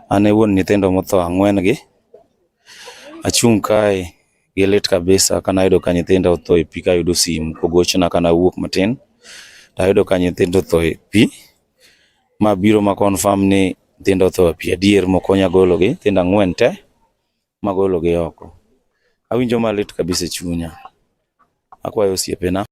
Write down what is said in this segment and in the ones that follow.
An e wuon nyithindo motho 4 gi. Achung' kae gi lit kabisa kana ayudo ka nyithindo otho e pi, kayudo simu kogochna kana wuok matin. Tayudo ka nyithindo otho e pi. Ma biro ma confirm ni nyithindo otho e pi adier, mokonya gologi, nyithindo 4 te magologi oko. Awinjo malit kabisa e chunya. Akwayo osiepena.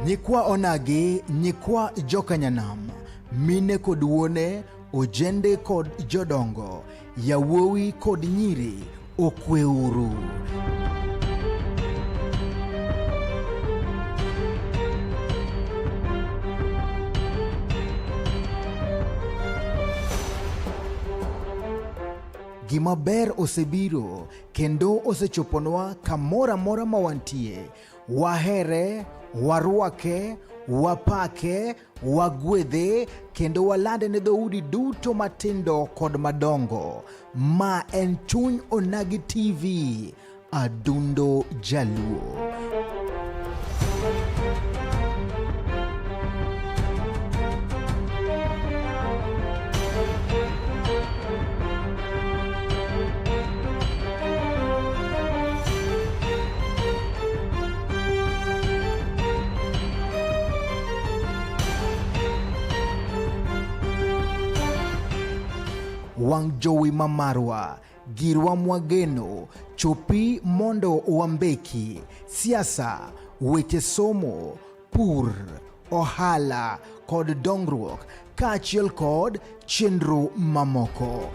Nyikwa Onagi, nyikwa Jokanyanam, mine kod wuone, ojende kod jodongo, yawuowi kod nyiri, okweuru. Gima ber osebiro kendo osechoponwa kamora mora mawantie. Wahere, warwake, wapake, wagwedhe, kendo walande ne dhoudi duto matindo kod madongo. Ma en Chuny Onagi TV, Adundo Jaluo. Wang jowi mamarwa, girwa mwageno, chopi mondo wambeki, siasa, weche somo, pur, ohala, kod dongruok, kaachiel kod chenro mamoko.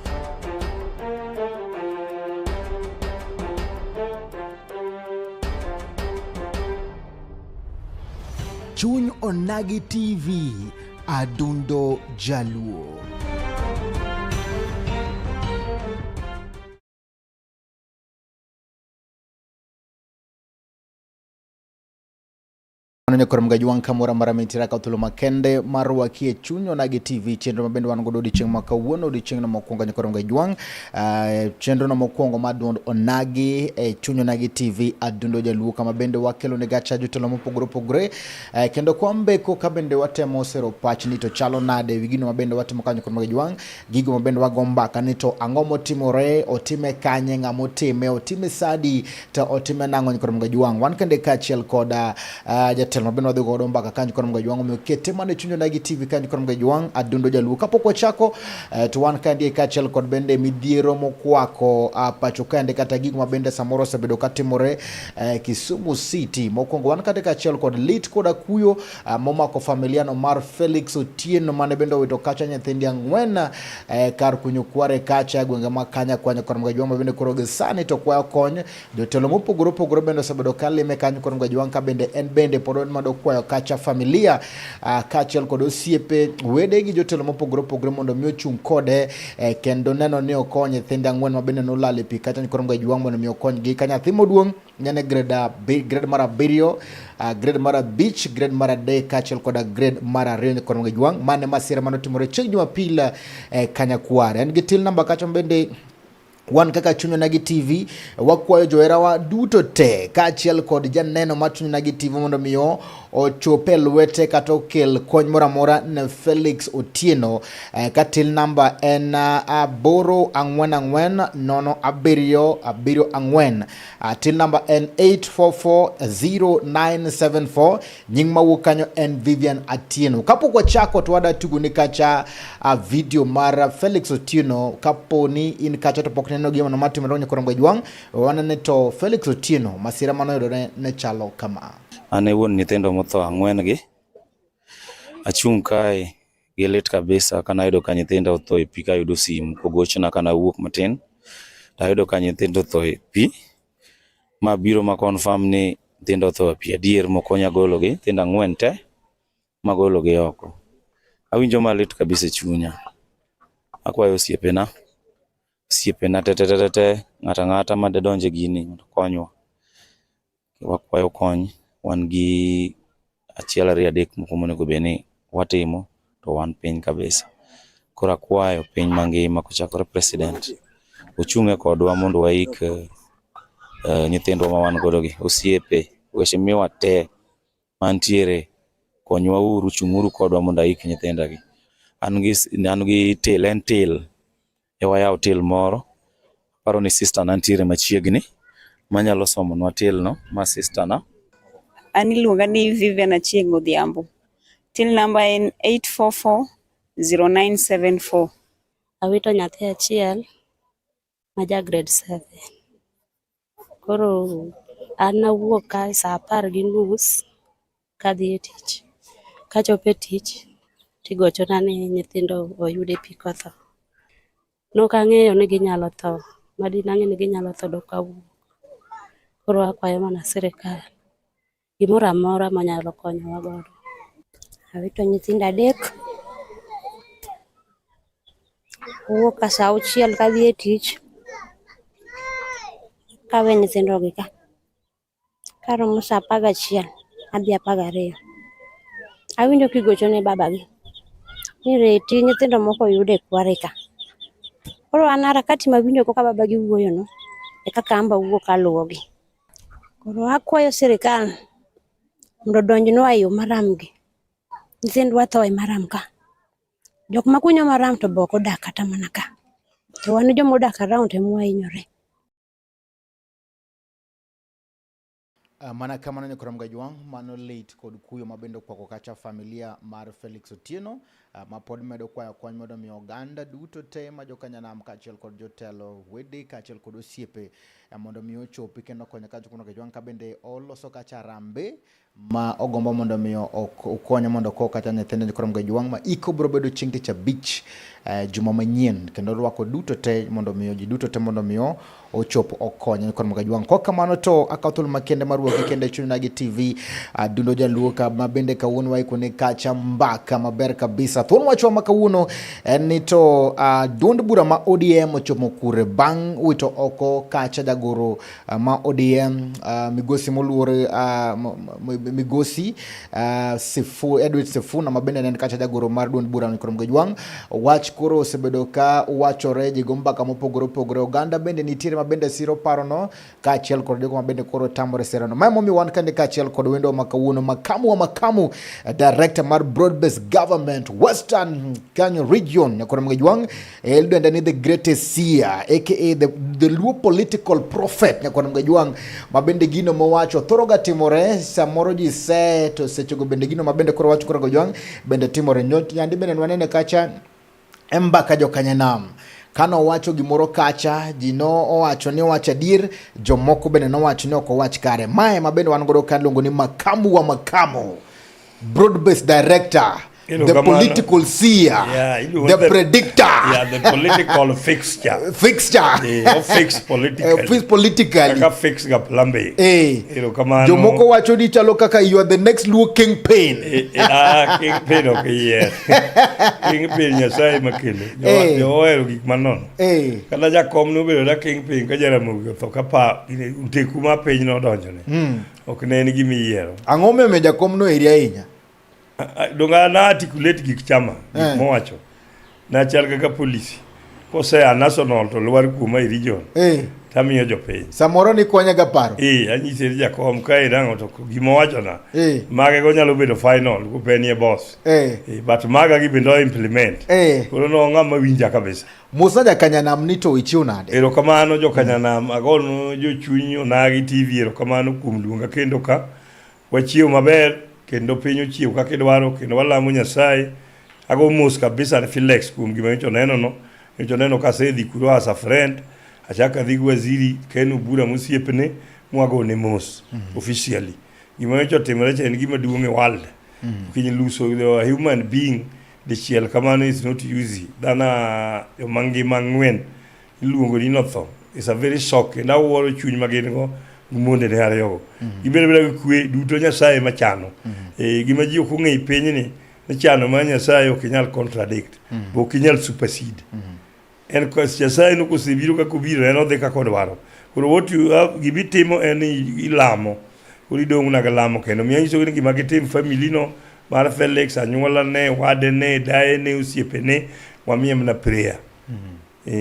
Chuny Onagi TV, Adundo Jaluo. Nyo korom gajuang kamora mara mitira ka thulo makende marwa kie Chuny Onagi TV, chenro mabende wan godo odiochieng' ma kawuono, odiochieng' no mokwongo nyo korom gajuang, chenro no mokwongo ma Duond Onagi Chuny Onagi TV, Adundo Jaluo, kama bende wakelo ne gacha jotelo mopogore opogore, kendo kwambe ko ka bende watemo sero pach ni to chalo nade wigino mabende watimo kanyo korom gajuang, gigo mabende wagomba ka ni to ang'o motimore, otime kanye, ng'ama otime, otime sadi, to otime nang'o nyo korom gajuang. Wan kende kaachiel koda jatelo mabende wadhi godo mbaka kanyo korom gajuang, omiyo kete mane Chuny Onagi TV kanyo korom gajuang, Adundo Jaluo. Kapok wachako to wan kandie kaachiel kod bende midhiero mokwako pacho kande kata gigo mabende samoro osebedo katimore Kisumu City. Mokwongo wan kate kaachiel kod lit koda kuyo momako familiano mar Felix Otieno mane bende owito kacha nyithindi 4 kar kunyo kware kacha gwenge ma kanya kwanyo korom gajuang, mabende koro gisani to kwayo kony. Jotelo mopogore opogore bende osebedo kalime kanyo korom gajuang, ka bende en bende pod madokwayo kacha familia kaachiel kod osiepe, wede gi jotelo mopogore opogore mondo mi ochung' kode kendo neno ni okony nyithinde 4 mabende nolal e pi kacha korom gajuang, mondo mi okony gi ka nyathi moduong' nyane grade mar 7, grade mar 5, grade mar 3 kaachiel kod grade mar 2 korom gajuang. Mane masira manotimore chieng' Jumapil Kanyakware. En gi till number kacha bende wan kaka Chuny Onagi TV wakwayo johera wa duto te kaachiel kod janeno mar Chuny Onagi TV mondo miyo ochope lwete kata okel kony moro amora ne Felix Otieno ka till number en 844-00774 till number en 844-0974. nying mawuok kanyo en Vivian Atieno. Kapok wachako to wada tugoni kacha video mar Felix Otieno. Kapo ni in kacha to pok neno gima matimore Nyakorombe Jwang, wanene to Felix Otieno masira manoyudore ne chalo kama. Ane wuon nyithindo motho ang'wen gi. Achung' kae gi lit kabisa kana ayudo ka nyithindo otho e pi ka ayudo simu kogochna kana wuok matin. Ayudo ka nyithindo otho e pi. Ma biro ma confirm ni nyithindo otho e pi adier mokonya golo gi nyithindo ang'wen te magolo gi oko. Awinjo malit kabisa e chunya. Akwayo osiepena te ng'ata ma dedonje gini mondo konywa. Wakwayo kony. Wan gi achiel ariyo adek moko monego beni watimo to wan piny kabisa. Koro akwayo piny mangima kochakore president ochung'e kodwa mondo waik nyithindwa ma wan godo gi. Osiepe weche miwa te mantiere konywa uru, chung'uru kodwa mondo aik nyithinda gi. An gi til e wayaw til moro. Paro ni sister nantiere machiegni manyalo somonwa til no. Ma sister na An iluonga ni Vivian Achieng' Odhiambo. Till number en 844-0974. Awito nyathi achiel ma ja grade 7. Koro an nawuok ka sa 10:30 kadhi e tich. Kachopo e tich tigochona ni nyithindo oyude pi kotho. Nok ang'eyo ni ginyalo tho. Madi nang'e ni ginyalo tho dok kawuok. Koro akwayo mana sirikal gimoro amora manyalo konyowa godo. Awito nyithindo 3. Wuok ka sa 6 kadhi e tich. Kawe nyithindo gi ka. Karomo sa 11 adhi 12. Awinjo kigochone babagi ni reti nyithindo moko yude kware ka. Koro an harakati mawinjo kaka babagi wuoyo no e kaka amba wuok aluwogi. Koro akwayo sirikal mondo donjnwa e yo maram gi. Nyithindwa tho e maram ka. Jok makunyo maram to bok odak kata mana ka. To wan joma odak around e mwahinyore. Mana kama Nyakorombe Jwang, mano late kod kuyo mabendo kwako kacha familia mar Felix Otieno. Ma pod medo kwayo kony mondo mi oganda duto te ma jokanyanam kaachiel kod jotelo wede kaachiel kod osiepe mondo mi ochopi kendo konyo ka Nyakorombe Jwang ka bende oloso kacha rambe ma ogombo mondo mi okonyo mondo ko kata nyithindo Nyakorombe Jwang ma iko biro bedo chieng' tich abich juma manyien kendo rwako duto te mondo mi ji duto te mondo mi ochop okonyo Nyakorombe Jwang. Kok kamano to akaw thuolo makende mar wuok kende Chuny Onagi TV Adundo Jaluo ka mabende kawuono waikone kacha mbaka maber kabisa. Thuon wachwa makawuono en ni to duond bura ma ODM ochomo kure bang' wito oko kacha jagoro ma ODM migosi moluore migosi Edward Sifuna mabende nen kacha jagoro mar duond bura Nyakorombe Jwang. Wach koro osebedo ka wachore ji gombaka mopogore oganda bende nitiere mabende siro parono kaachiel kod jogo mabende koro tamore serano. Mae momi wan kande kaachiel kod wendo makawuono Makamu director mar broad based government Western Kenya region Nyakorombe Jwang eldenda ni the greatest seer aka the Luo political prophet Nyakorombe Jwang mabende gino mowacho thoroga timore samoro ji se to sechego bende gino mabende koro wacho Nyakorombe Jwang bende timore nyot yandi bende wanene kacha embaka jokanyanam kano wacho gimoro kacha jino owacho ni wacha dir jomoko bende no wacho ni oko wach kare. Mae mabende wan godo ka luongo ni Makamu broad based director, the political seer, the predictor, the political fixture. Fix politically. Fix politically. Kaka fix ga plambe. Jomoko wacho ni chalo kaka you are the next Luo kingpin. Kingpin okay. Kingpin nyasai makile. Jo oero gik manon. Kala jakom no bedo da kingpin ka jaramu to kapa unteku ma piny no donjone. Ok ne en gimi yiero. Ang'o me jakom no eri ahinya? Donga na articulate gik chama gik mowacho na chal kaka polisi kose a national to lwar kuma i region tamiyo jopiny samoro ni konye ga paro anyise jakom ka irango to gima wachona mage go nyalo bedo final kupenie boss but maga gi bendo implement koro no ngama winja kabisa Musa ja Kanyanam ni to ichiu nade erokamano jo Kanyanam agono jo Chuny Onagi TV erokamano kuom luonga kendo ka wachiew maber kendo piny ochiew kaka idwaro kendo walamo Nyasaye ago mos kabisa ne Felix kuom gima nyocha neno no nyocha neno ka sedhi kuro as a friend achaka dhi waziri kenu bura musiepne mwago ne mos officially gima nyocha timore chen gima duong' e world kiny luso the human being the chiel kamano is not easy dana mangi mangwen iluongo ni notho is a very shock and awuoro chuny magin go gumonde ne ariyo gibere kwe duto Nyasaye machano gima ji ok ong'e piny ni chano ma Nyasaye ok nyal contradict ok nyal supersede en ko Nyasaye no kosebiro ka kobiro en odhi ka kodwaro koro what you have gibitimo en ilamo koro idong' na galamo kendo miya nyiso ni gima gitim family no mar Felix anyuola ne wade ne daye ne osiepe ne wamiem na prayer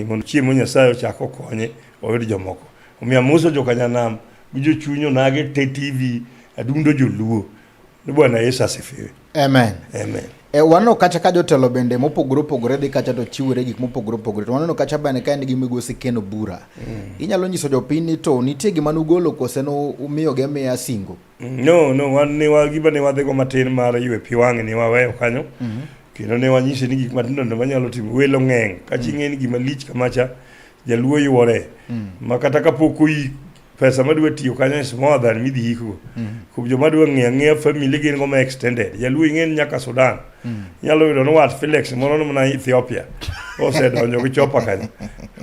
mondo chiemo Nyasaye ochako konye oyud jomoko omiya muso jo Kanyanam jo Chuny Onagi TV Adundo Jaluo ni Bwana Yesu asifiwe. Amen. Wano kacha ka jotelo bende mopogore dhi kacha to chiwore gik mopogore to waneno kacha bende ka en gi migosi keno bura inyalo nyiso jopiny ni to nitie gima nugolo kose no umiyo ge miya singo no wan ne wagiba ne wadhigo matin mar ywe pi wang'e ni waweyo kanyo kendo ne wanyise ni gik matindo ndo manyalo timo welo ng'eng ka ching'e ni gima lich kamacha Jaluo yuore ma kata kapok oyi pesa madwa tiyo kanyo is more than midhi hiko kuom joma dwa ng'eya family gin go ma extended Jaluo ing'en nyaka Sudan nyalo yudo no wat Felix moro no na Ethiopia osedonjo gi chopa kanyo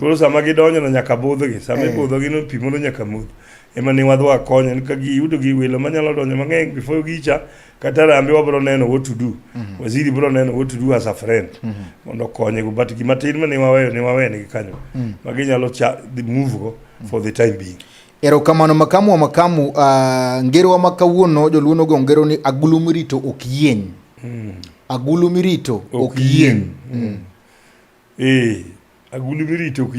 koro sama gidonjo no nyaka budhogi sama budhogi no pi mondo nyaka mudh ema ne wadwa konyo ka giyudo gi welo manyalo donjo mang'eny before gicha kata rambe wabro neno what to do waziri bro neno what to do as a friend mondo konye go but gima tin mane waweyo ne kanyo magi nyalo move go for the time being. Erokamano Makamu ngero wa makawuono joluono go ngero ni agulu mirito ok yieny agulu mirito ok yieny agulu mirito ok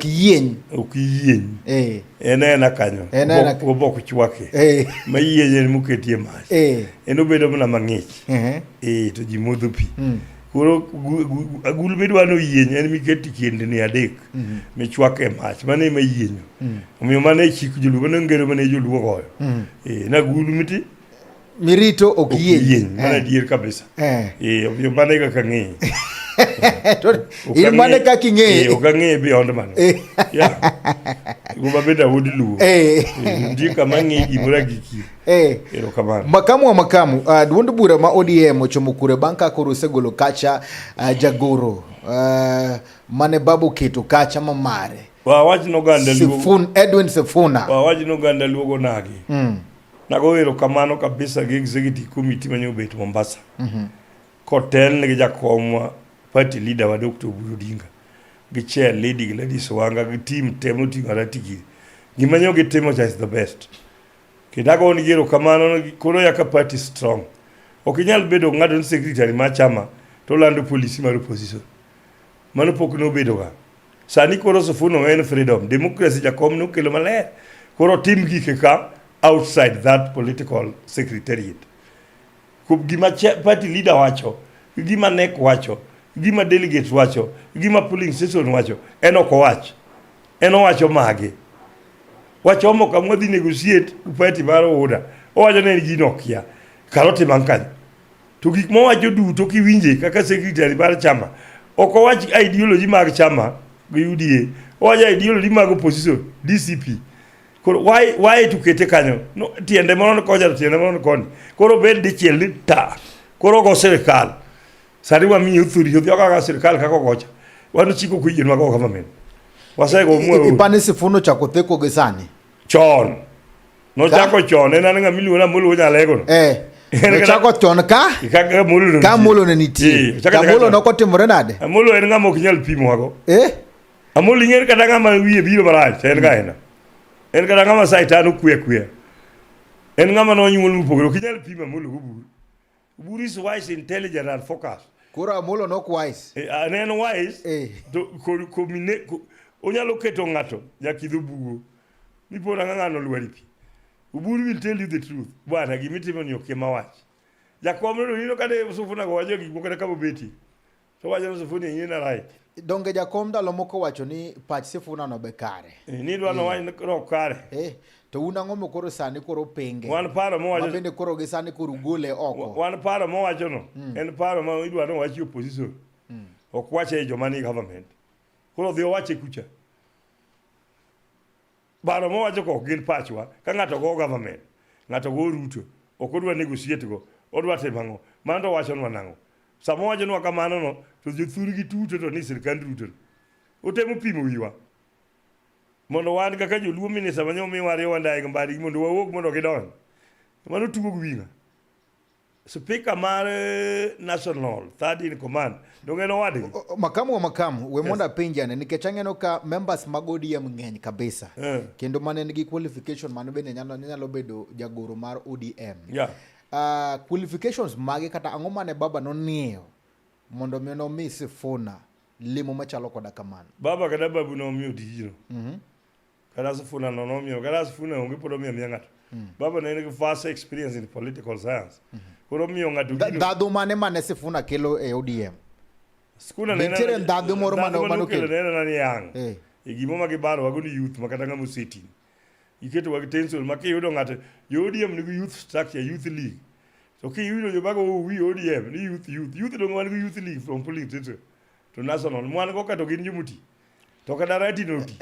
yieny ok yieny enena kanyo obok chwake ma yieny muketie mach eno bedo mana mang'ich to ji modho pi koro agulu bedwano yieny en miketi kende ni adek michwake mach mane ma yienyo omiyo mane chik Joluo mane ngero mane Joluo goyo na agulu mirito ok yieny mana dier kabisa omiyo mane kaka ng'e in mane kaka ing'e ok ang'e beyond mano guma beda wod Luo ndi kama ng'e gimoro giki erokamano Makamu duond bura ma ODM ochomo kure bang' ka koro osegolo kacha jagoro mane babu keto kacha mamare wawachno ganda Luo Edwin Sifuna wawachno ganda Luo Onagi nago erokamano kabisa gi executive committee mane obet Mombasa kotel ne jakomwa party leader wa Dr. Odinga gi chair lady Gladys Wanga gi team temo tingara tigi gimanyo gi temo is the best kidago ni gero kamano koro yaka party strong okinyal bedo ngado secretary ma chama to lando police mar opposition mano pok no bedo ga sani koro Sifuna en freedom democracy jakom no kelo maler koro team gi ka outside that political secretariat kub gima party leader wacho gima nek wacho gima delegate wacho gima polling station wacho en ok wach en owacho mage wacho mo kamwa dhi negotiate upati baro oda owacho ne gino kia karoti mankan to gik mo wacho duto kiwinje kaka secretary bar chama ok owach ideology mag chama gi UDA owacho ideology mag opposition DCP koro why to kete kanyo no tiende mono ko ja tiende mono koni koro bed dichiel ta koro go serikal sari wa mi uthuri yo kaka serikal kako gocha wanu chiko kuyien mago kama men wasego muo ipane Sifuna chako theko gesani chon no chako chon en anga miliona mulu nya lego no chako chon ka mulu ne nitie ka mulu no kotimore nade mulu en ngamo kinyal pimo hago amulu ngere kada ngama wiye biro barach en gaena en kada ngama saitano kwe en ngama no nyumul mupogro kinyal pimo mulu buru is wise, intelligent and focused Koro Amolo nok wise. En wise. To onyalo keto ng'ato nyakidho bugo. Mipora ng'ano lwari pi. Uburu will tell you the truth. Bwana gimitimo ni okie mawach. Jakom no nino kade Sifuna go wajo gik moko kaka bobeti. To wajo Sifuna yina right. Donge Jakom ndalo moko wacho ni pach Sifuna no be kare. Ni dwa no wany no kare. To una ng'omo koro sani koro penge. Wan paro mo wacho. Mabende koro gi sani koro gole oko. Wan paro mo wacho no. En paro ma idwa no wachi opposition. Ok wache joma ni government. Koro dhi wache kucha. Baro mo wacho ko gin pachwa ka ng'ato go government. Ng'ato go Ruto. Ok odwa negotiate go. Odwa temango. Mando wacho no nango. Samo wacho no kamano no to jothuri gi tuto to ni sirkand Ruto. Otemo pimo wiwa. Mondo wan kaka joluo minisa manyo mi wari wandai ngambari mondo wawuok mondo gidon. Mano tugo gwinga. Speaker mar national third in command dongeno wadi Makamu we monda pinjane nikech ang'eno ka members mag ODM ng'eny kabisa kendo mane nigi qualification mano bende nyalo bedo jagoro mar ODM qualifications mage kata ang'o mane baba noniyo mondo meno mi Sifuna limo machalo koda kamano baba kada babu no miyo tijino kada Sifuna no miyo kada Sifuna onge podo miyo ng'ato baba ne vast experience in political science koro miyo ng'ato dadu mane Sifuna kelo e ODM skuna ne ntere dadu moro mano kelo ne nani yang gimo magibaro wago ni youth makata ng'amo seti iketo wag tensol makiyudo ng'ato ODM ni youth structure youth league so kiyudo jobago wi ODM ni youth dong wan youth league from polling to national mwan go kato gin jumuti to kada rati noti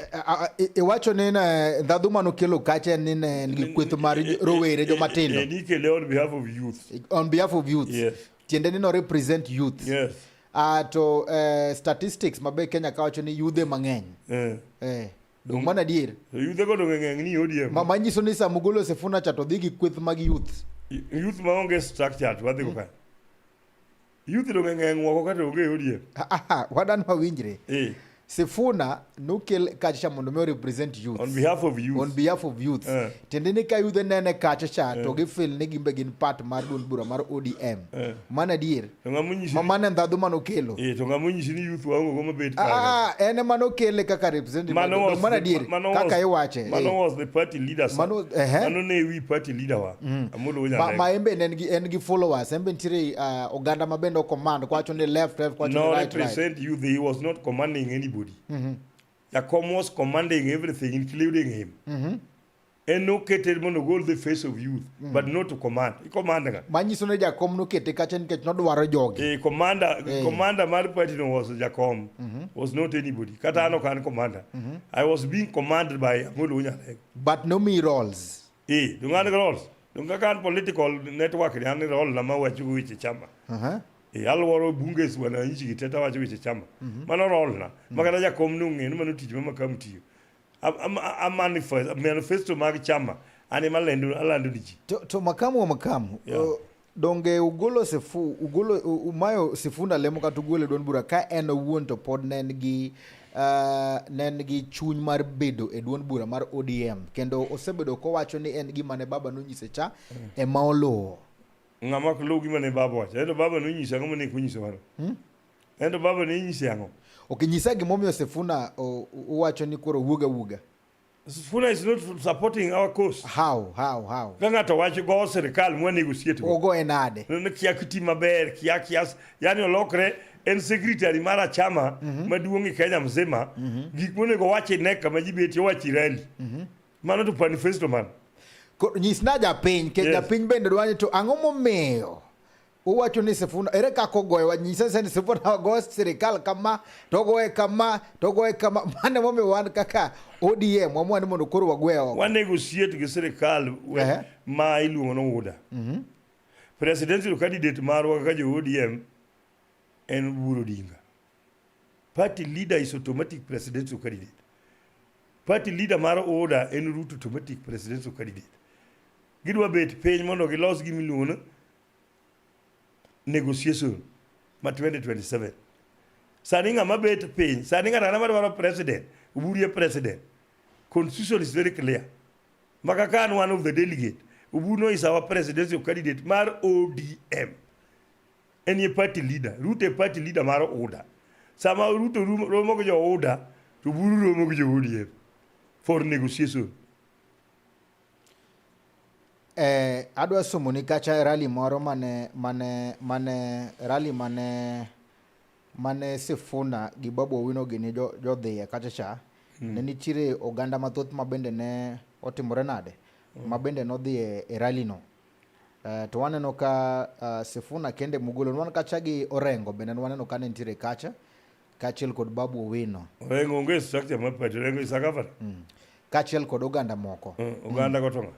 wacho ni na dadu mano kelo kache ni ngi kwetho mar rowere joma tindo ni kele on behalf of youth yes tiende ni no represent youth yes to statistics mabe Kenya ka wacho ni yudhe mang'eny dong mana dier yudhe go dong ng'eny ni ODM manyiso ni samugolo Sifuna cha to dhi gi kweth mag youth maonge structure to wadhi go ka youth dong ng'eny woko kata onge ODM wadan mawinjre Sifuna nukel kacha mondo me represent youth on behalf of youth tendeni ka youth nene kacha cha to gi feel ni gimbe gin part mar duond bura mar ODM mana dier mana ndadu mano kelo to ngamunyi ni youth wango go mabet ene mano kele kaka representative mana dier kaka iwache mano was the party leader mano ne we party leader wa amulo nya maembe en gi followers embe ntire oganda mabendo command kwacho ni left kwacho ni right represent youth he was not commanding anybody Jakom was commanding everything, including him. And no catered mono goal the face of youth, but not to command. He commanded. Manyiso ne Jakom no kete kachen ket not dwaro jogi. Commander Maripatino was Jakom, was not anybody. Katano can commander. I was being commanded by Mulunya. But no me roles. Dungan roles. Dungan political network, the only role Lama Wachu chama. Alwaro bunges wana nchi kiteta wacho wiche chama mano role na magana Jakom nunge no manu tiji Makamu tiyo a manifesto mag chama ani malendo alando diji to Makamu donge ugolo umayo Sifuna lemo katugole don bura ka en owuon to pod nen gi chuny mar bedo e duond bura mar ODM kendo osebedo ko wacho ni en gima ne baba nonyise cha e maolo ngama ko logi mane baba wacho endo baba no nyisa ngamo ne kunyiso waro endo baba ne nyisa yango okinyisa gimomiyo Sifuna uwacho ni koro wuga Sifuna is not supporting our cause how ganga to wacho go serikal mo negotiate ogo enade no kia kiti maber kias yani olokre en secretary mara chama maduongi Kenya mzima gik mo nego wache ne kama jibeti wachi rally mano to manifesto man nyisna japiny ke japiny bende dwani to ang'o momiyo uwacho ni Sifuna ere kako goye wanyisa sen Sifuna go serikal kama togoe kama mane momiyo wan kaka ODM wamwani mondo koro wagwe wan negotiate gi serikal ma iluongo no Uda presidential candidate marwa kaka jo ODM en Buru Dinga party leader is automatic presidential candidate party leader mar Uda en Ruto automatic presidential candidate gidwa bet piny mondo gilos gi miluongo negotiation ma 2027 sani ng'ama bet piny sani ng'ata madwaro president Uburu president constitution is very clear Makakan one of the delegate Uburu is our presidential candidate mar ODM En ye party leader. Ruto e party leader mar order. Sama Ruto romo go jo order, to buru romo go jo ODM for negotiation. Adwa somo ni kacha rally moro mane Sifuna gi Babu Owino gini jo dhiye kacha cha. Ne nichire oganda mathoth mabende ne otimore nade. Mabende no dhiye e rally no. To waneno ka Sifuna kende Mugolo nwan kacha gi Orengo bende waneno ka ne nitire kacha kachiel kod Babu Owino. Orengo onge structure mar party, Orengo isagafara. Kachiel kod oganda moko. Oganda gotonga.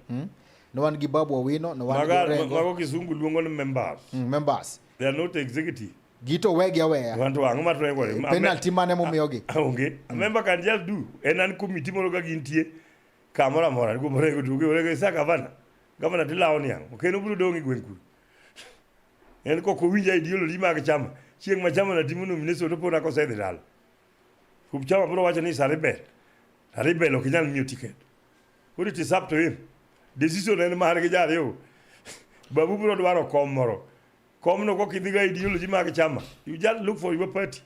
No wan gi Babu Owino, no wan gi Orengo. Mago kisungu luongo ni members. Members. They are not executive. Gito wegi aweya. Wanto ang'o matore gore. Penalty mane momiyogi. Onge. A member can just do. En an committee moro ka gintie kamora mora. Go Orengo duge Orengo isagafara. Gavana tilao niang. Okay, no buru dongi gwenku. En ko winja ideology mag chama. Chieng machama na timu no Minnesota pona ko sedhi dal. Kup chama bro wacha ni Saribel. Saribel okinyal miyo ticket. What it is up to him. Decision en mar gi jare yo. Babu bro dwaro kom moro. Kom no ko kidhiga ideology mag chama. You just look for your party.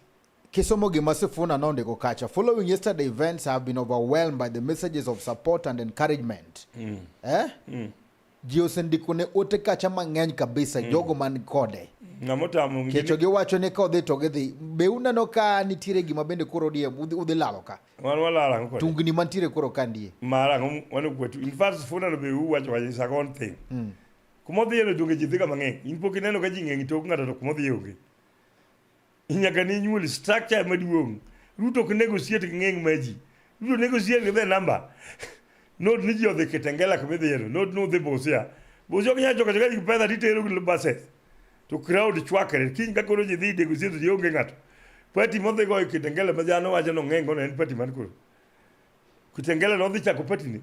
Kisomo gima Sifuna nondiko kacha. Following yesterday events have been overwhelmed by the messages of support and encouragement. Ji osendiko ne ote kacha mang'eny kabisa jogo man kode. Ng'amotamo Kecho giwacho ni kodhi to gidhi. Be uneno ka nitiere gima bende koro die udhi lalo ka. Wan walala ko. Tungni mantiere koro kandie. Mara wanu kwetu. In fact Sifuna no be wacho is a one thing. Kumodhi yelo donge ji dhiga mang'eny. In pok ineno ka ji ng'eny tok ng'ato to kumodhi onge. Inyaka ni nyuol structure maduong'. Ruto ko negotiate gi ng'eny maji. Ruto negotiate gi the number. Not ni ji odhi Kitengela kuma dhi yelo. Not no dhi Busia. Busia ok nyalo choko gi pesa ditero gi buses. To crowd chwakre. Kiny ka koro ji dhi negotiate ji onge ng'ato. Party modhi go Kitengela ma jano wacho no ng'eny gono en party man koro. Kitengela no dhi chako party ni.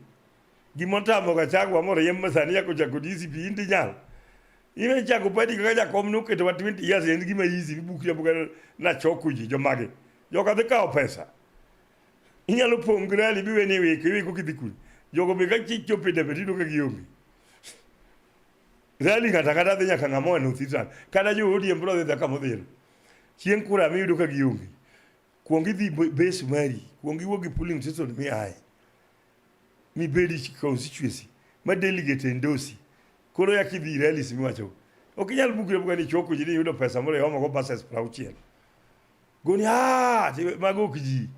Gimontamo ga chako amoro yem masani yako chako DCP indi nyal. Ime chako party kaka jakom no keto 20 years en gima easy bukria buka na choko ji jomage. Joka dhi kao pesa. Inyalo pongrali biwe ni weke ko kidhikul. Jogo be ka chicho pede betido ka giongi. Rally kata dhi nyaka ng'amo no thitan. Kada jo ODM bro dhi ka modhiel. Chieng kura miyudo ka giongi. Kuongi dhi base mari, kuongi wogi polling station mi ai. Mi bedi constituency. Ma delegate endosi. Koro ya kidhi rally simiwacho. Okinyal bukre buka ni choko ji ni yudo pesa moro yomo go buses prauchiel. Goni mago kiji.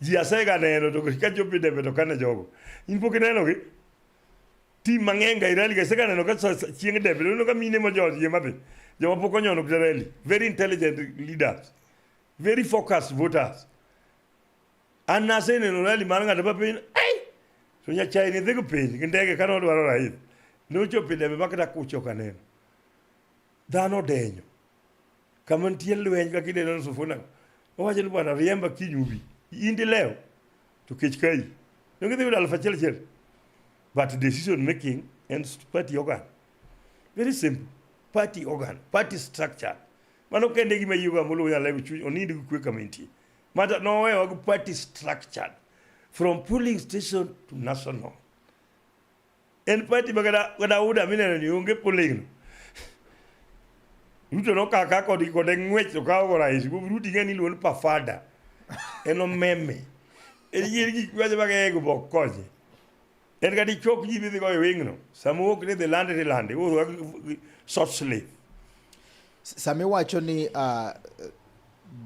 Ji asega neno to ka jopi debe to kana jogo. In pok neno gi. Team mangenga irali ga sega neno ka chieng debe no ka mine mo joji mabe. Joma pok onyono rally. Very intelligent leaders. Very focused voters. Anna se neno rally maranga de papin. Ai. So nya chai ni dhego piny kindege kano dwaro raidh. No chopi debe makata kucho kaneno. Dhano denyo. Kama ntie lweny ka kideno no Sifuna. Owacho ni bwana riemba kinyubi. Indi leo to kech kai. Nonge dhi dal fachel. But decision making and party organ. Very simple. Party organ, party structure. Mano kende gima yuga mulu ya lewe chuny onindi kwe community. Mata no way wagu party structured from polling station to national. En party bagada uda minene ni unge polling. Ruto no kaka kodi ngwech to kawo rais. Ruto ngeni luon pa fada. Eno meme. Eri kwaje bagego bokoje. En gadi chok ji bidhi go wingno. Samu ok ne the land. Short slave. Sami wacho ni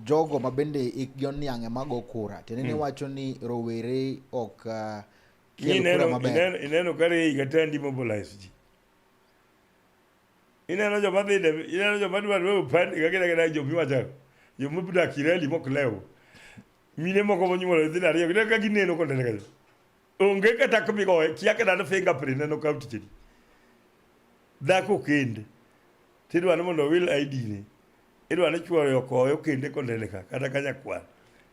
jogo mabende ikgi oniang'e mago kura. Tenene wacho ni rowere ok kiel kura maber. Ineno kare igatendi mobilize ji. Ineno joma dhide, ineno joma dwaro upande kagida jomi wacho. Jomo buda kireli mok lewo. Mine moko monyuolo dhina ariyo gida ka gineno kontene kajo. Onge kata kumigo kia kada fingerprint neno kauti chini. Dhako kende. Tidwa mondo will ID ni. Idwa ne chuoro yokoyo kende kontene kata kanya kwan.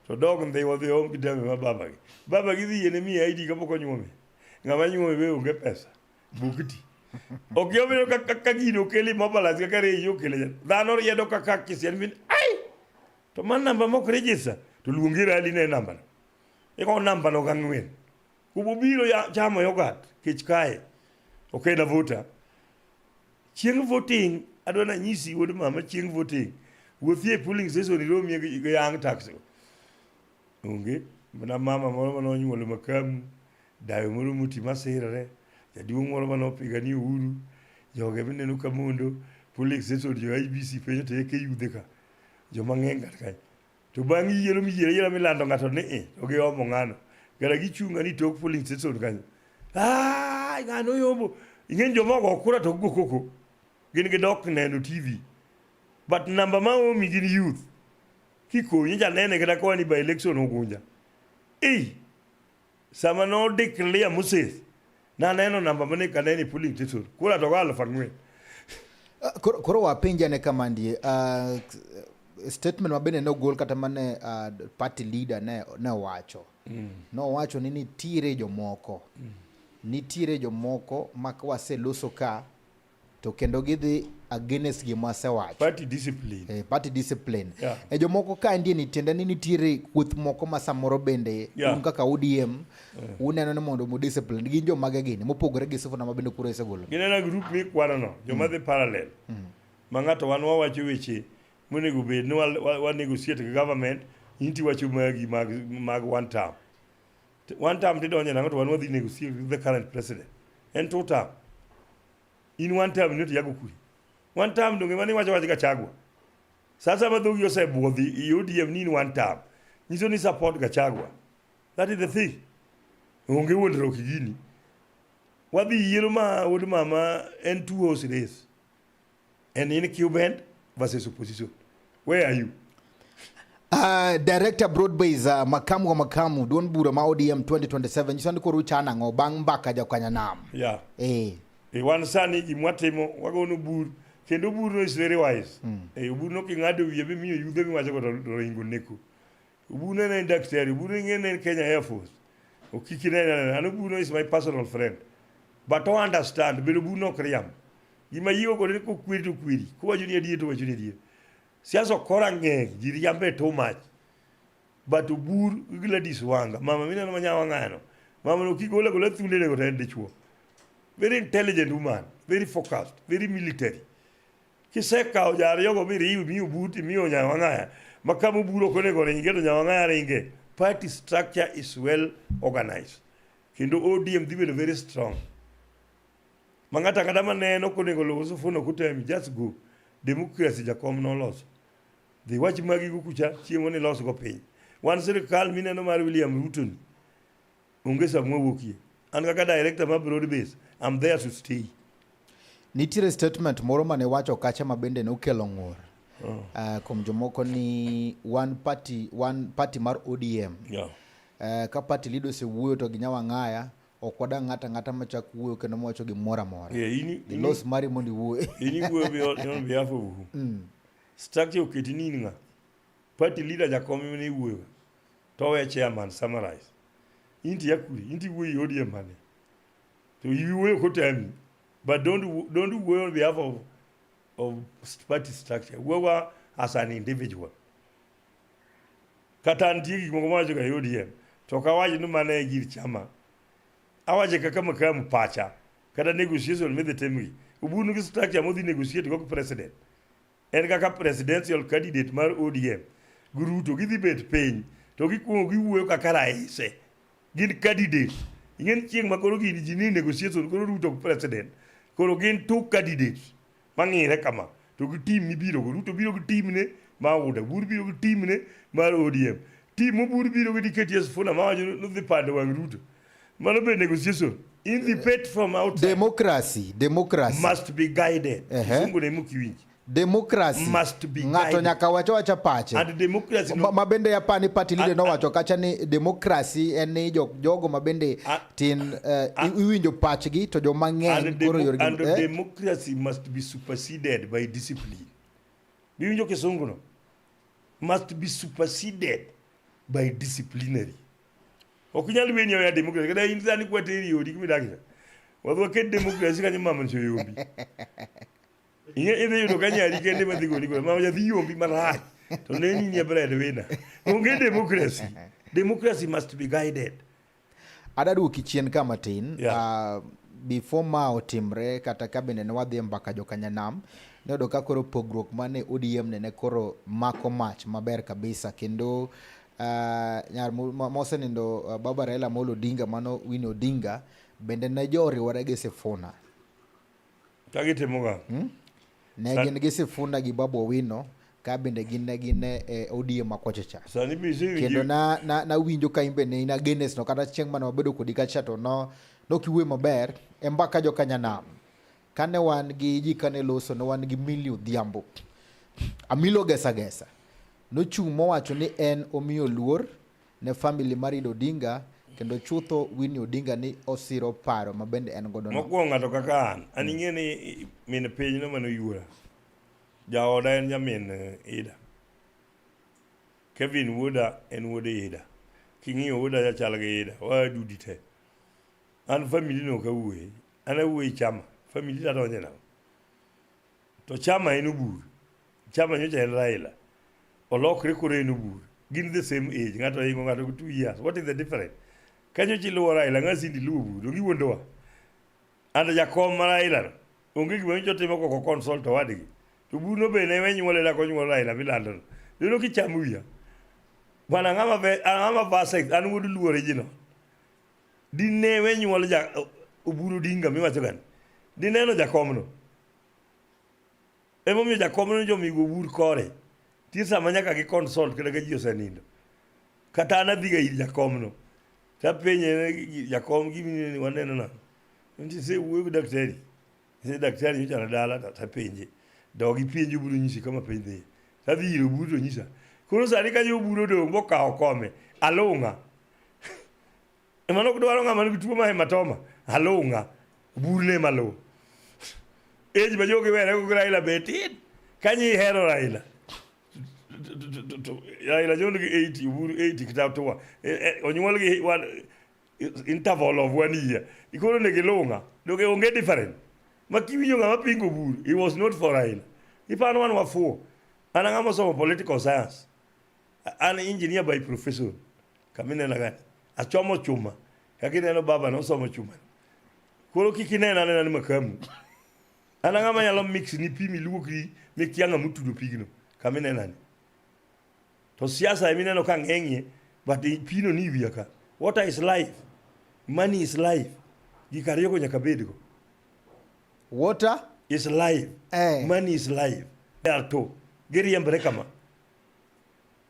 To dog ndhi wodhi home kidame ma baba gi. Baba gi dhi yene mi ID kapok onyuome. Ng'ama nyuome be onge pesa. Bukiti. Ok yobiro ka gino keli mobilize kaka reyo kele. Dhano riedo kaka kisian min. Ai! To man namba mok register. To luongi rally ne namba no. Eko namba no gang'wen. Kububiro ya chamo yogat kech kae. Okay na voter. Chieng voting adwana nyisi wuod mama chieng voting wuothie polling station iromi gi yang taxi onge mana mama moro manonyuolo Makamu dayo moro muti masirore jaduong' moro manopigani Uhuru joge mineno ka mondo polling station jo IBC penjo to eke yudhe ka joma ng'eny kaka to bang' yiero miyiero milando ng'ato ni oge omo ng'ano gara gichunga ni tok polling station kanyo ng'ano yombo ing'eny jomoko okura to go koko gin gidok neno TV but namba maomi gin youth kikonyi janene kata kwani by election ogunja sama no declare Moses na neno namba mane kaneni polling station kura to galo fangwe koro wapenja ne kamandie statement mabende no gol kata mane party leader ne wacho no wacho ni nitiere jomoko makwase loso ka to kendo gidhi against gima sewacho party discipline yeah. Jomoko ka ndie ni tiende ni nitiere kuth moko ma samoro bende un kaka ODM uneno ni mondo mo discipline gin jomage gini mopogore gi sifuna mabende kuro isegolo ginena group mi kwana no joma dhi parallel mangato wan wawacho weche monego bed ni wa negotiate gi government inti wacho magi mag one term tidonje nangato wan wadhi negotiate with the current president en two term in one term ni yago kuri one term donge mani wacho Gachagua sasa madhogi osebudhi ODM ni one term nyiso ni support Gachagua that is the thing onge wondro kigini wadhi yiero ma wod mama en two horse race and in Cuban versus opposition where are you Director Broadbase Makamu Duond Bura ma ODM 2027 jisandi koru chana ngo bang mbaka jakanya nam wan sani gimwatimo wagono bur kendo bur no is very wise bur no kingado wiye be miyo yudhe mi wacho to ringo neko bur no en daktari bur ngene Kenya Air Force okikine anu bur no is my personal friend but to understand bedo bur no kriam gima yigo ko ko kwiri to kwiri ko wacho ni adier to wacho ni adier siasa kora ng'eny jiri yambe too much but bur Gladys Wanga mama mina no manyawa ng'ano mama no kigola gola thunde ne go tende chuo very intelligent woman, very focused, very military. Kiseka ojari yogo biri miyo buti miyo nyawangaya. Makamu buro kone kone ingeto nyawangaya ringe. Party structure is well organized. Kendo ODM dibe very strong. Mangata kadama neno kone kolo usufuno kutemi just go. Democracy jakom no loss. The watch magi kukucha chiemo ni loss go pay. One serikal mina no mari William Ruto. Ungesa mwe wokie. Angaka director ma Broadbase. I'm there to stay. Nitire statement moro mane wacho kacha mabende no kelo ng'ur. Kom jomoko ni one party mar ODM. Ka party leader se wuyo to ginyawa ngaya okwada ngata machak wuyo kendo mwacho gimora mora. The loss mari mondi wuyo. Ini wuyo on behalf of who? Structure oketini nga. Party leader jakomi ni wuyo. Towe chairman summarize. Inti yakuri, inti wuyo ODM mane. So you will go tell me, but don't do well on behalf of party structure. We were as an individual. Katanti mkomaji ka ODM. Toka waji no mane giri chama. Awaje kaka Makamu pacha. Kada negotiation with the temri. Ubunu ki structure modi negotiate ko president. En kaka presidential candidate mar ODM. Guru to give bet pain. To ki ko gi wuyo kaka raise. Gin candidate. Ingen chieng makoro gini jini negotiation koro Ruto president koro gin two candidates mang'ire kama to gi team mibiro go Ruto biro gi team ne ma uda bur biro gi team ne mar ODM team mo bur biro gi diketi funa ma wajo no dhi pande wang Ruto mano be negotiation in the pet from outside democracy must be guided sungu ne mukiwinji democracy must be ngato nyaka wacho pache and democracy no mabende yapani party leader no wacho kacha ni democracy en ni jogo mabende tin iwinjo pachgi to jo mang'eny koro yorgi and democracy must be superseded by discipline biwinjo kisungu no must be superseded by disciplinary okinyal wenyo ya democracy kada inzani kwateri yodi kimidakira wadwa ke democracy kanye mama ncho yombi Inge yudo kanyari kende madhigo niko mama ya dhiyombi marach to neni ni bread wina onge democracy must be guided adadu kichien kama tin before ma otimre kata kabinde ne wadhi mbaka jokanyanam ne odo ka koro pogruok mane ODM ne koro mako mach maber kabisa kendo nyar mosenindo Baba Raila Amolo Odinga mano Winnie Odinga bende ne joriwore gi Sifuna kagitimoga ne gin gi Sifuna gi Babu Owino ka bende gin ODM makochecha kendo na winjo ka imbe ne ina genes no kata chieng' mane wabedo kodi kacha to no kiwe maber e mbaka jokanyanam kane wan gi ji kane loso no wan gi Millie Odhiambo Amilo Gesa nochung' mowacho ni en omiyo luor ne family mar Odinga kendo chutho Winnie Odinga ni osiro paro mabende en godo no mokwongo to kaka an ing'e ni min piny no mano yuora jaoda en nyamin Ida Kevin wuoda en wuod Ida king'iyo wuoda jachal gi Ida wadudi te an family no kawuoye an awuoye chama family ta donje na to chama en obur chama nyocha en Raila olokre kore en obur gin the same age ng'ato hingo ng'ato 2 years what is the difference kanyo chiluwo Raila ng'asindi luwo bur giwuondowa and jakom mar Raila onge gima nyocha timo koko consult wadgi to buno be ne wenyuole la konyuol Raila milando lelo kicham wiya bwana ng'ama vasex an wuod luo original dine wenyuol oburo Odinga miwacho gan dineno jakomno emomiyo jakomno jomigo bur kore tisa manyaka gi consult kada ga ji osenindo kata anadhiga ir jakomno tapenye jakom gimi waneno na nti wuoyo gi daktari daktari nyocha dala tapenje dogi penjo buru nyisi kama penje tadhi iro buru nyisa koro sani kanyo buru dong bokawo kome alunga emano kudwaro ng'ama nigi tuo ma hematoma alunga buru ne malo eji bajoge were ko Raila betin kanyi hero Raila Raila jono gi 80 buru 80 kitatowa onyuol gi one interval of 1 year ikoro ne gilunga doge onge different makiwinyo ng'ama pingo buru he was not for Raila ipano wan wafuo an ng'ama somo political science an engineer by profession kamine lagani achomo chuma kakineno baba no somo chuma koro kikinena ni Makamu an ng'ama nyalo mix ni pi miluokri mikianga mutudo pigno kamine nani to siasa emineno ka ng'eng'ie but pino ni wiya ka water is life money is life gikariyo nyaka bedgo water is life money is life to geriembre kama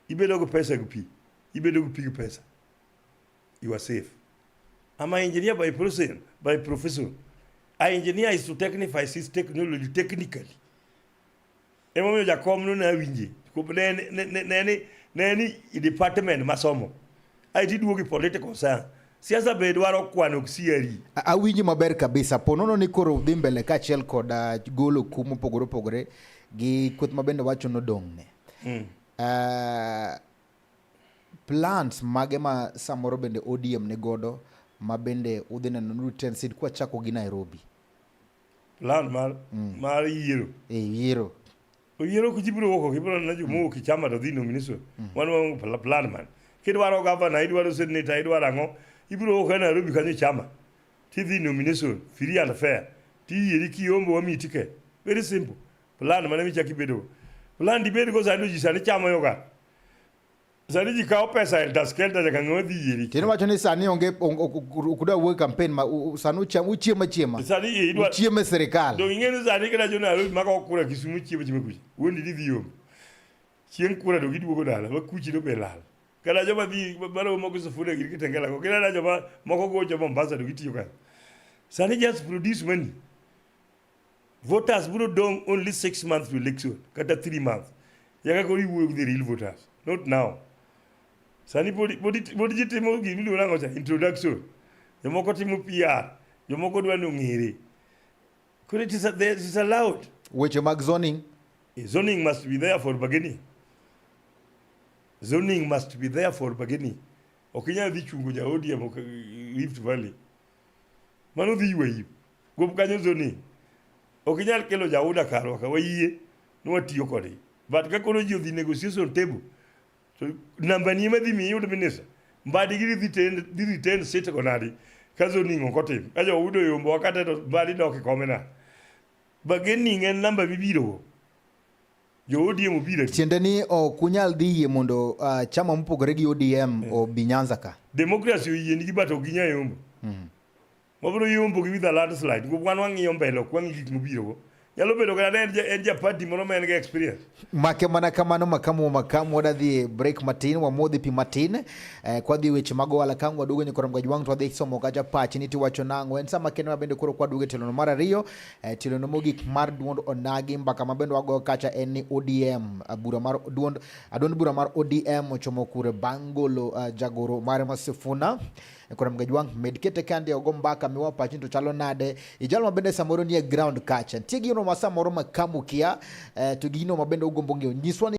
ibedo go pesa go pi ibedo go pi go pesa you are safe. I'm an engineer by profession. An engineer is to technify his technology technically. Emomiyo jakom no na winje ne department masomo IT duogi political science siasa be dwaro kwano siari awinji maber kabisa ponono ni koro dhi mbele ka achiel koda golo kum pogore gi kuth mabende wacho no dongne plans mage ma samoro bende ODM ne godo mabende udhi neno Nuten Seed kwa chako gi Nairobi plan mar yiero yiero kujibiro woko kibiro na jumo kichama to dhi nomination wan plan man kidwaro governor idwaro senator idwaro ango ibiro woko na Nairobi kanyo chama ti dhi nomination free and fair ti yieri kiombo wa mitike very simple plan man mi chaki bedo plan di bedo go sanu ji sani chama yoga sani ji kawo pesa el taskelta jaka ngodi yieri kino wacho ni sani onge kuda wo campaign ma sanu chiema sani idwa chiema serikali do ngene sani kada jona Nairobi maka okura Kisumu chiema kuchi wondi di yom chien kura do gidugo dala ba kuchi do belal kada joma di baro moko sufure gir kitengela ko kada joma moko go joma Mombasa do gitiyo kan sani just produce money voters buro dong only 6 months to election kata 3 months yaka ko riwo with the real voters not now sani body jitimo gimi do nango cha introduction jomoko timo PR jomoko dwa no ngire could it is allowed which mag zoning must be there for bargaining. Zoning must be there for bargaining. Okinya dhi chungo ja ODM Rift Valley. Mano dhi yweyi. Go kanyo zoning. Okinya kelo ja uda karo ka wayie no watiyo kode. But ka kono ji dhi negotiation table. So namba ni madhi mi yud minister. Mbadi giri dhi return state konadi. kazo ningo kotim kajo udo yombo kata to bali dok komena bageni ngen namba bibiro jo ODM obiro tiende ni kunyal dhi yie mondo chama mopogore gi ODM obi Nyanza ka demokrasi oyien gi bato ginya yombo mabro yombo gi with a landslide go wan wang'iyo mbele kwang gik mobiro nyalo bedo kana en ja party moro men ge experience make mana kamano makamu wadhi break matin wamodhi pi matin kwa dhi weche mago wala kangu wadugo ni korom gajwang to dhi somo kaja pachi ni tiwacho nango en sama keno mabende koro kwa duge telono mar ariyo telono mogik mar Duond Onagi mbaka mabende wago kacha en ni ODM bura mar Duond bura mar ODM ochomo kure bangolo jagoro mar Masifuna korom gajwang medkete kandi ogo mbaka miwa pachi to chalo nade ijalo mabende samoro ni ground kacha tigi no masa moro Makamu kia to gino mabende ugombo ngeo nyiswa